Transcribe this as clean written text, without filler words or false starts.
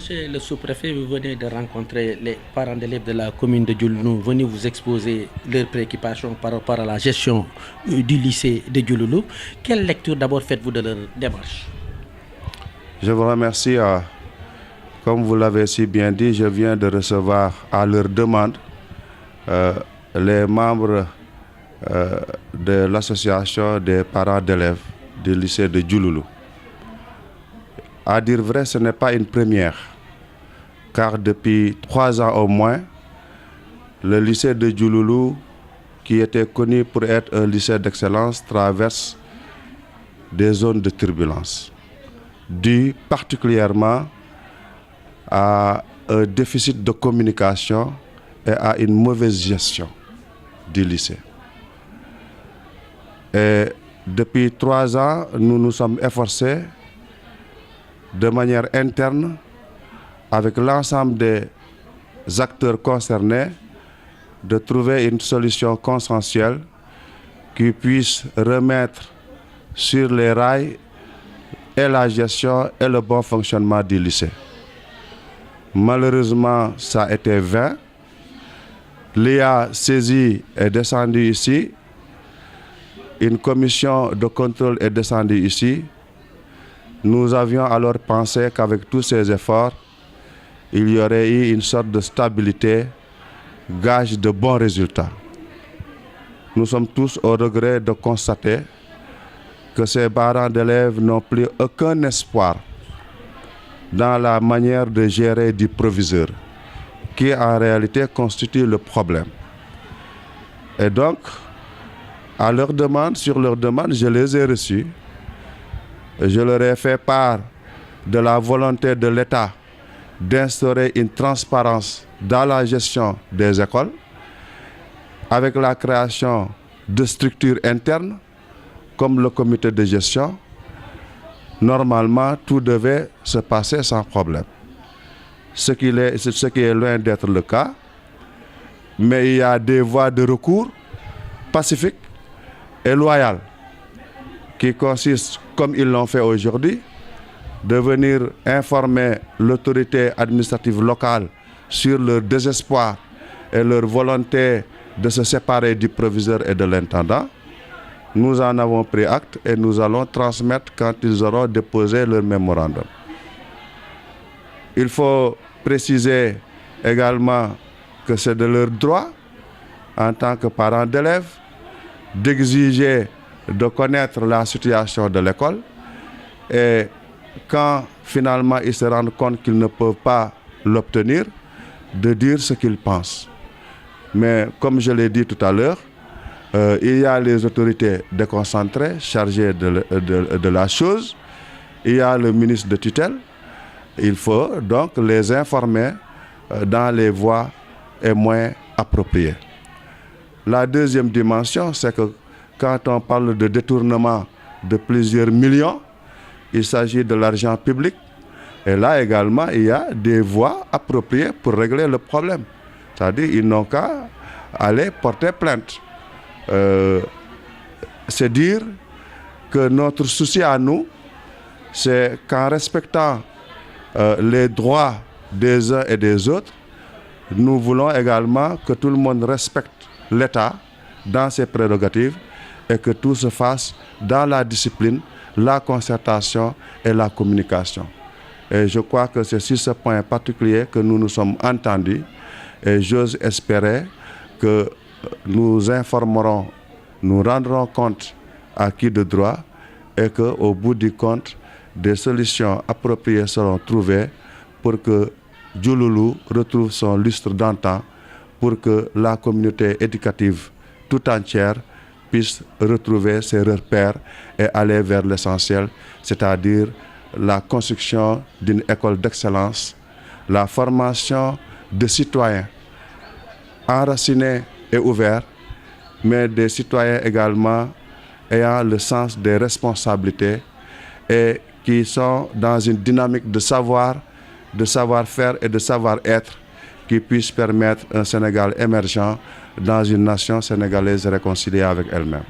Monsieur le sous-préfet, vous venez de rencontrer les parents d'élèves de la commune de Diouloulou, venus vous exposer leurs préoccupations par rapport à la gestion du lycée de Diouloulou. Quelle lecture d'abord faites-vous de leur démarche? Je vous remercie. Comme vous l'avez si bien dit, je viens de recevoir à leur demande les membres de l'association des parents d'élèves du lycée de Diouloulou. À dire vrai, ce n'est pas une première, car depuis 3 ans au moins, le lycée de Diouloulou, qui était connu pour être un lycée d'excellence, traverse des zones de turbulence, dues particulièrement à un déficit de communication et à une mauvaise gestion du lycée. Et depuis 3 ans, nous nous sommes efforcés de manière interne, avec l'ensemble des acteurs concernés, de trouver une solution consensuelle qui puisse remettre sur les rails et la gestion et le bon fonctionnement du lycée. Malheureusement, ça a été vain. L'IA saisi est descendu ici. Une commission de contrôle est descendue ici. Nous avions alors pensé qu'avec tous ces efforts, il y aurait eu une sorte de stabilité, gage de bons résultats. Nous sommes tous au regret de constater que ces parents d'élèves n'ont plus aucun espoir dans la manière de gérer du proviseur, qui en réalité constitue le problème. Et donc, à leur demande, sur leur demande, je les ai reçus. Je leur ai fait part de la volonté de l'État d'instaurer une transparence dans la gestion des écoles, avec la création de structures internes, comme le comité de gestion. Normalement, tout devait se passer sans problème. Ce qui est loin d'être le cas, mais il y a des voies de recours pacifiques et loyales qui consistent, comme ils l'ont fait aujourd'hui, de venir informer l'autorité administrative locale sur leur désespoir et leur volonté de se séparer du proviseur et de l'intendant. Nous en avons pris acte et nous allons transmettre quand ils auront déposé leur mémorandum. Il faut préciser également que c'est de leur droit, en tant que parents d'élèves, d'exiger de connaître la situation de l'école, et quand finalement ils se rendent compte qu'ils ne peuvent pas l'obtenir, de dire ce qu'ils pensent. Mais comme je l'ai dit tout à l'heure, il y a les autorités déconcentrées chargées de la chose, il y a le ministre de tutelle, il faut donc les informer dans les voies et moyens appropriés. La deuxième dimension, c'est que quand on parle de détournement de plusieurs millions, il s'agit de l'argent public. Et là également, il y a des voies appropriées pour régler le problème. C'est-à-dire qu'ils n'ont qu'à aller porter plainte. C'est dire que notre souci à nous, c'est qu'en respectant les droits des uns et des autres, nous voulons également que tout le monde respecte l'État dans ses prérogatives et que tout se fasse dans la discipline, la concertation et la communication. Et je crois que c'est sur ce point particulier que nous nous sommes entendus et j'ose espérer que nous informerons, nous rendrons compte à qui de droit et qu'au bout du compte, des solutions appropriées seront trouvées pour que Diouloulou retrouve son lustre d'antan, pour que la communauté éducative tout entière puisse retrouver ses repères et aller vers l'essentiel, c'est-à-dire la construction d'une école d'excellence, la formation de citoyens enracinés et ouverts, mais des citoyens également ayant le sens des responsabilités et qui sont dans une dynamique de savoir, de savoir-faire et de savoir-être qui puisse permettre un Sénégal émergent dans une nation sénégalaise réconciliée avec elle-même.